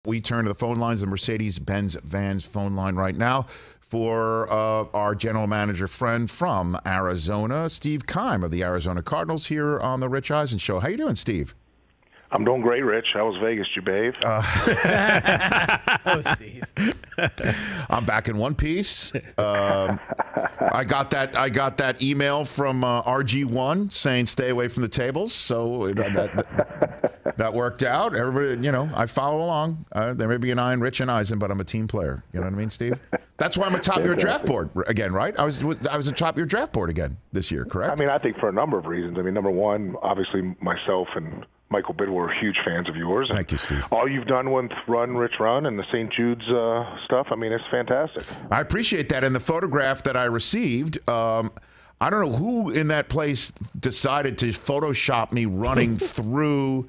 We turn to the phone lines, the Mercedes-Benz Vans phone line right now for our general manager friend from Arizona, Steve Keim of the Arizona Cardinals, here on the Rich Eisen Show. How you doing, Steve? I'm doing great, Rich. How was Vegas? Did you bathe? Oh, Steve. I'm back in one piece. I got that email from RG1 saying stay away from the tables, so that worked out. Everybody, I follow along. There may be an eye on Rich and Eisen, but I'm a team player. You know what I mean, Steve? That's why I'm atop your draft board again, right? I was atop your draft board again this year, correct? I mean, I think for a number of reasons. I mean, number one, obviously myself and Michael Bidd were huge fans of yours. Thank you, Steve. All you've done with Rich Run and the St. Jude's stuff, I mean, it's fantastic. I appreciate that. And the photograph that I received, I don't know who in that place decided to Photoshop me running through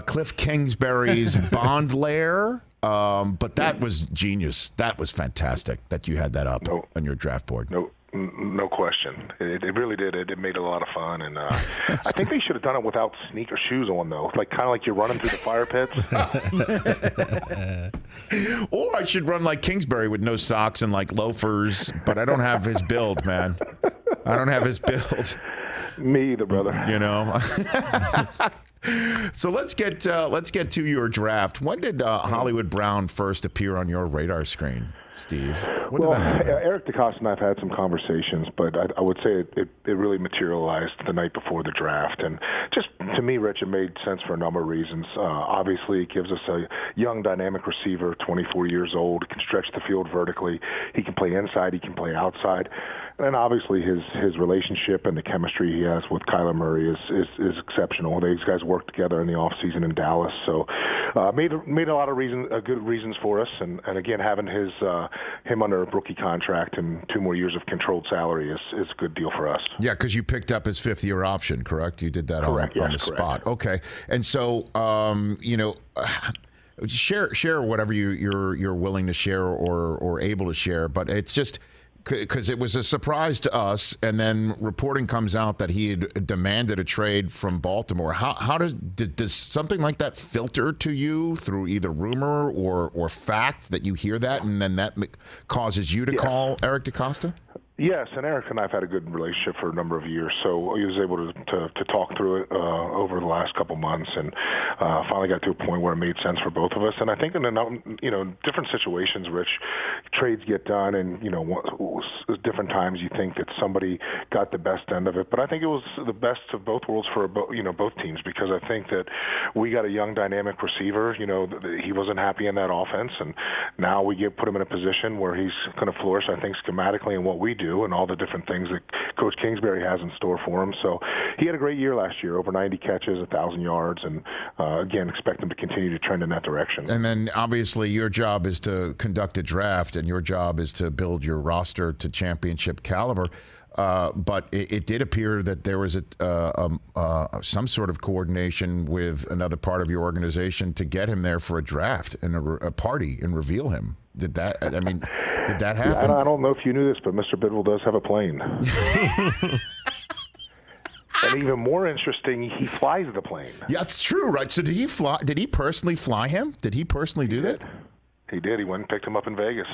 Cliff Kingsbury's Bond lair. But that was genius. That was fantastic that you had that up on your draft board. No question. It really did. It made it a lot of fun. And I think they should have done it without sneaker shoes on, though. Kind of like you're running through the fire pits. Or I should run like Kingsbury with no socks and like loafers, but I don't have his build, man. I don't have his build. Me either, brother. So let's get to your draft. When did Hollywood Brown first appear on your radar screen, Steve? Eric DeCosta and I have had some conversations, but I would say it really materialized the night before the draft. And just to me, Rich, it made sense for a number of reasons. Obviously, it gives us a young, dynamic receiver, 24 years old, can stretch the field vertically. He can play inside. He can play outside. And obviously, his relationship and the chemistry he has with Kyler Murray is exceptional. These guys worked together in the offseason in Dallas, so made a lot of good reasons for us. And again, having him under a rookie contract and 2 more years of controlled salary is a good deal for us. Yeah, because you picked up his 5th-year option, correct? You did that on the spot. Okay, and so share whatever you're willing to share or able to share, but it's just because it was a surprise to us, and then reporting comes out that he had demanded a trade from Baltimore. How does something like that filter to you through either rumor or fact that you hear that, and then that causes you to call Eric DeCosta? Yes, and Eric and I have had a good relationship for a number of years, so he was able to talk through it over the last couple months, and finally got to a point where it made sense for both of us. And I think in different situations, Rich, trades get done, and different times you think that somebody got the best end of it, but I think it was the best of both worlds for both teams, because I think that we got a young, dynamic receiver. He wasn't happy in that offense, and now we put him in a position where he's going to flourish. I think schematically in what we do, and all the different things that Coach Kingsbury has in store for him. So he had a great year last year, over 90 catches, 1,000 yards, and again, expect him to continue to trend in that direction. And then obviously your job is to conduct a draft, and your job is to build your roster to championship caliber. But it did appear that there was some sort of coordination with another part of your organization to get him there for a draft and a party and reveal him. Did that happen? I don't know if you knew this, but Mr. Bidwell does have a plane. And even more interesting, he flies the plane. Yeah, that's true, right? So did he fly? Did he personally fly him? Did he personally do that? He did. He went and picked him up in Vegas.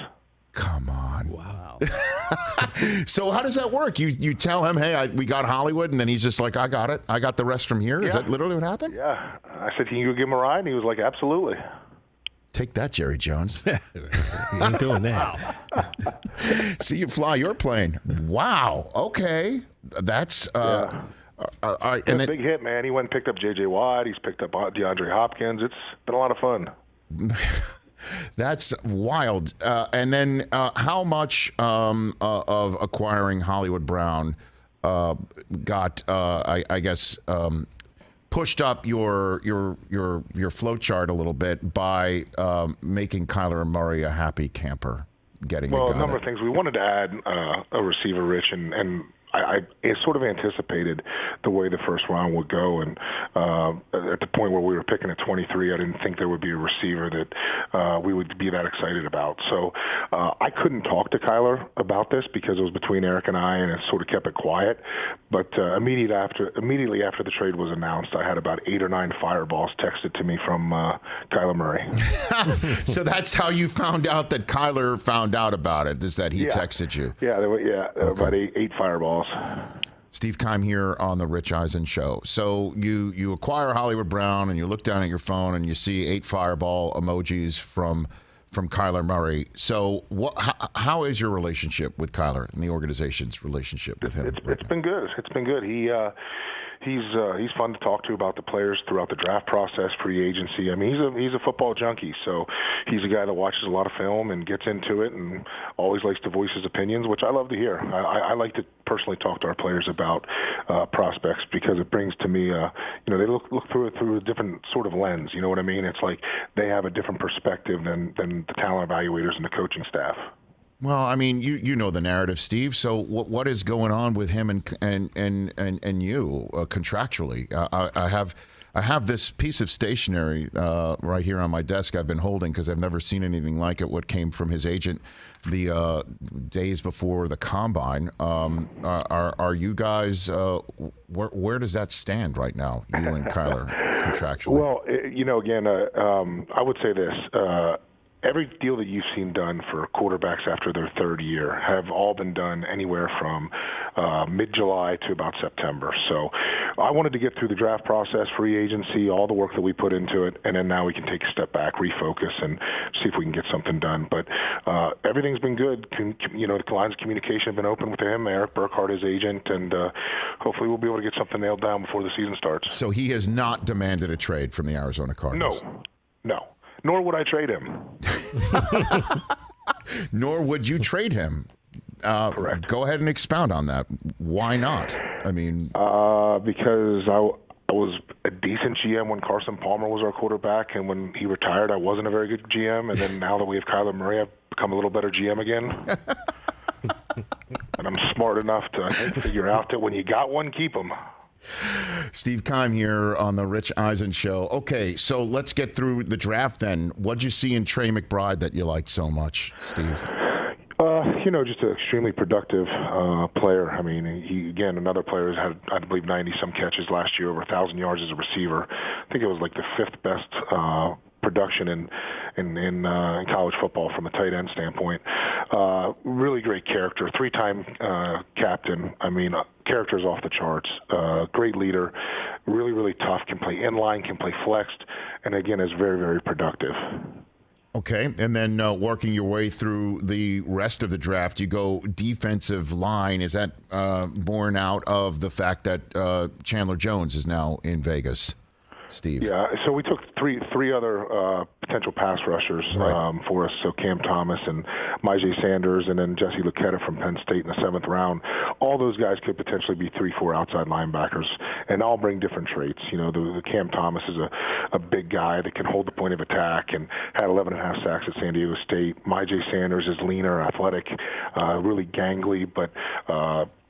Come on. Wow. So how does that work? You tell him, hey, we got Hollywood, and then he's just like, I got it. I got the rest from here. Yeah. Is that literally what happened? Yeah. I said, can you go give him a ride? And he was like, absolutely. Take that, Jerry Jones. You ain't doing that. See you fly your plane. Wow. Okay. That's and a big hit, man. He went and picked up J.J. Watt. He's picked up DeAndre Hopkins. It's been a lot of fun. That's wild. And then how much of acquiring Hollywood Brown got, I guess, pushed up your flow chart a little bit by making Kyler Murray a happy camper, getting a number of things. We wanted to add a receiver, Rich, and I sort of anticipated the way the first round would go, and at the point where we were picking at 23, I didn't think there would be a receiver that we would be that excited about. So I couldn't talk to Kyler about this because it was between Eric and I, and it sort of kept it quiet. But immediately after the trade was announced, I had about 8 or 9 fireballs texted to me from Kyler Murray. So that's how you found out that Kyler found out about it, is that he texted you? Yeah, there were about 8 fireballs. Steve Keim here on the Rich Eisen Show. So you acquire Hollywood Brown, and you look down at your phone and you see 8 fireball emojis from Kyler Murray. So how is your relationship with Kyler and the organization's relationship with him? It's been good. It's been good. He's fun to talk to about the players throughout the draft process, free agency. I mean, he's a football junkie, so he's a guy that watches a lot of film and gets into it and always likes to voice his opinions, which I love to hear. I like to personally talk to our players about prospects because it brings to me, they look through it through a different sort of lens. You know what I mean? It's like they have a different perspective than the talent evaluators and the coaching staff. Well, I mean, you know the narrative, Steve. So what is going on with him and you contractually? I have this piece of stationery right here on my desk I've been holding because I've never seen anything like it. What came from his agent the days before the combine. Are you guys? Where does that stand right now? You and Kyler contractually. Well, again, I would say this. Every deal that you've seen done for quarterbacks after their third year have all been done anywhere from mid-July to about September. So I wanted to get through the draft process, free agency, all the work that we put into it, and then now we can take a step back, refocus, and see if we can get something done. But everything's been good. The lines of communication have been open with him, Eric Burkhardt, his agent, and hopefully we'll be able to get something nailed down before the season starts. So he has not demanded a trade from the Arizona Cardinals? No. Nor would I trade him. Nor would you trade him. Correct. Go ahead and expound on that. Why not? I mean, because I was a decent GM when Carson Palmer was our quarterback, and when he retired, I wasn't a very good GM. And then now that we have Kyler Murray, I've become a little better GM again. And I'm smart enough to, I think, figure out that when you got one, keep them. Steve Keim here on the Rich Eisen Show. Okay, so let's get through the draft then. What'd you see in Trey McBride that you liked so much, Steve? Just an extremely productive player. I mean, he, again, another player who's had, I believe, 90-some catches last year, over 1,000 yards as a receiver. I think it was like the 5th best production in college football from a tight end standpoint. Really great character, 3-time captain. I mean, character's off the charts. Great leader, really, really tough, can play inline, can play flexed, and again is very, very productive. Okay, and then working your way through the rest of the draft, you go defensive line. Is that born out of the fact that Chandler Jones is now in Vegas, Steve? Yeah, so we took three other potential pass rushers for us. So Cam Thomas and Myjai Sanders, and then Jesse Luketa from Penn State in the 7th round. All those guys could potentially be 3-4 outside linebackers, and all bring different traits. The Cam Thomas is a big guy that can hold the point of attack and had 11.5 sacks at San Diego State. Myjai Sanders is leaner, athletic, really gangly, but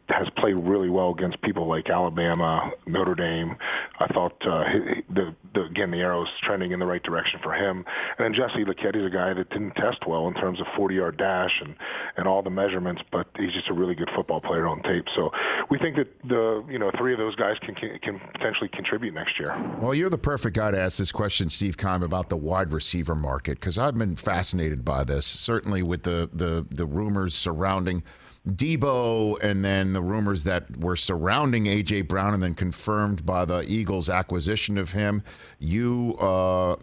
has played really well against people like Alabama, Notre Dame. I thought, again, the arrow's trending in the right direction for him. And then Jesse Luketa is a guy that didn't test well in terms of 40-yard dash and all the measurements, but he's just a really good football player on tape. So we think that the 3 of those guys can potentially contribute next year. Well, you're the perfect guy to ask this question, Steve Keim, about the wide receiver market, because I've been fascinated by this, certainly with the rumors surrounding Debo, and then the rumors that were surrounding A.J. Brown, and then confirmed by the Eagles' acquisition of him. You saw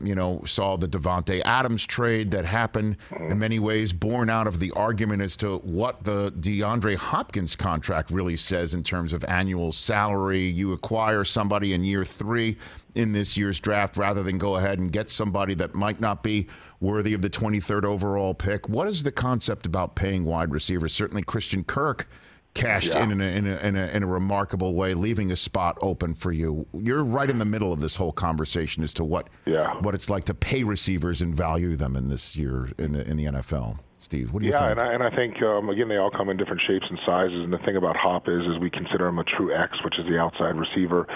the Devontae Adams trade that happened in many ways, born out of the argument as to what the DeAndre Hopkins contract really says in terms of annual salary. You acquire somebody in year 3 in this year's draft rather than go ahead and get somebody that might not be worthy of the 23rd overall pick. What is the concept about paying wide receivers? Certainly Christian Kirk cashed in a remarkable way, leaving a spot open for you. You're right in the middle of this whole conversation as to what it's like to pay receivers and value them in this year in the NFL. Steve? What do you think? And I think, again, they all come in different shapes and sizes. And the thing about Hop is we consider him a true X, which is the outside receiver,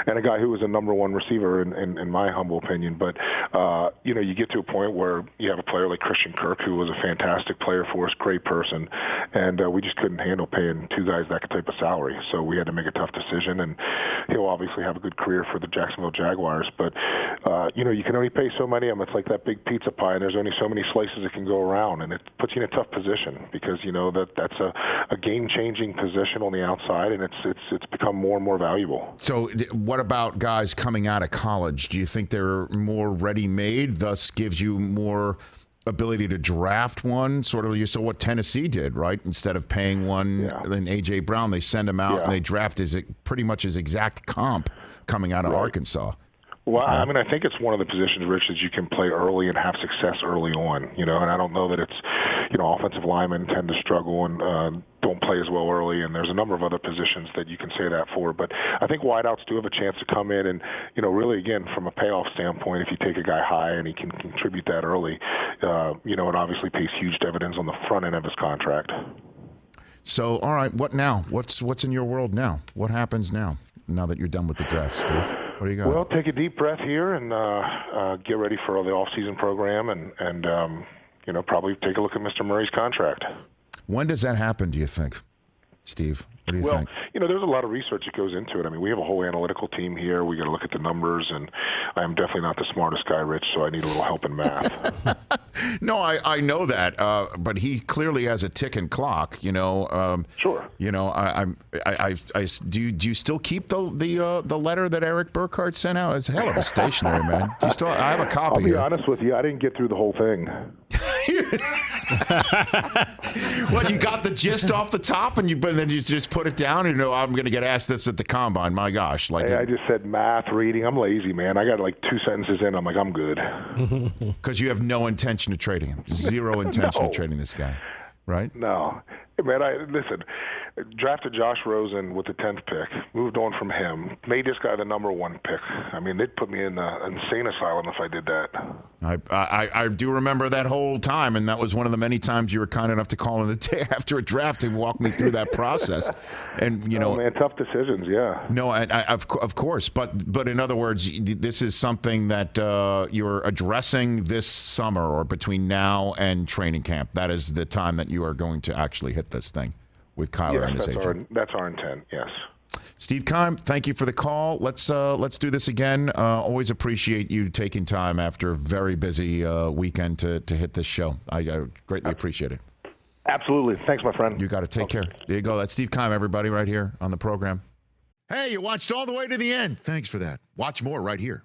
and a guy who was a number one receiver, in my humble opinion. But, you get to a point where you have a player like Christian Kirk, who was a fantastic player for us, great person, and we just couldn't handle paying two guys that type of salary. So we had to make a tough decision, and he'll obviously have a good career for the Jacksonville Jaguars. But, you can only pay so many of them. It's like that big pizza pie, and there's only so many slices that can go around, and it puts you in a tough position because that's a game-changing position on the outside, and it's become more and more valuable. So what about guys coming out of college? Do you think they're more ready-made, thus gives you more ability to draft one? Sort of, you saw what Tennessee did, right? Instead of paying one, then A.J. Brown, they send him out and they draft pretty much his exact comp coming out of Arkansas. Well, I mean, I think it's one of the positions, Rich, that you can play early and have success early on, and I don't know that it's, offensive linemen tend to struggle and don't play as well early, and there's a number of other positions that you can say that for. But I think wideouts do have a chance to come in and, really, again, from a payoff standpoint, if you take a guy high and he can contribute that early, it obviously pays huge dividends on the front end of his contract. So, all right, what now? What's in your world now? What happens now that you're done with the draft, Steve? What do you got? Well, take a deep breath here and get ready for the off-season program and probably take a look at Mr. Murray's contract. When does that happen, do you think, Steve? What do you think? Well, there's a lot of research that goes into it. I mean, we have a whole analytical team here. We got to look at the numbers, and I am definitely not the smartest guy, Rich, so I need a little help in math. No, I know that, but he clearly has a ticking clock. Sure. Do you still keep the letter that Eric Burkhardt sent out? It's a hell of a stationery, man. Do you still? I have a copy. I'll be honest with you, I didn't get through the whole thing. What, you got the gist off the top, and then you just put it down, and I'm going to get asked this at the combine. My gosh. Hey, I just said math, reading. I'm lazy, man. I got like 2 sentences in. I'm like, I'm good. Because you have no intention of trading him. Zero intention of trading this guy, right? No. Hey, man, listen, drafted Josh Rosen with the 10th pick, moved on from him, made this guy the number one pick. I mean, they'd put me in the insane asylum if I did that. I do remember that whole time, and that was one of the many times you were kind enough to call in the day after a draft and walk me through that process. And man, tough decisions, yeah. No, of course, but in other words, this is something that you're addressing this summer or between now and training camp. That is the time that you are going to actually hit this thing with Kyler and his agent. That's our intent, yes. Steve Keim, thank you for the call. Let's do this again. Always appreciate you taking time after a very busy weekend to hit this show. I greatly appreciate it. Absolutely. Thanks, my friend. You got to take care. There you go. That's Steve Keim, everybody, right here on the program. Hey, you watched all the way to the end. Thanks for that. Watch more right here.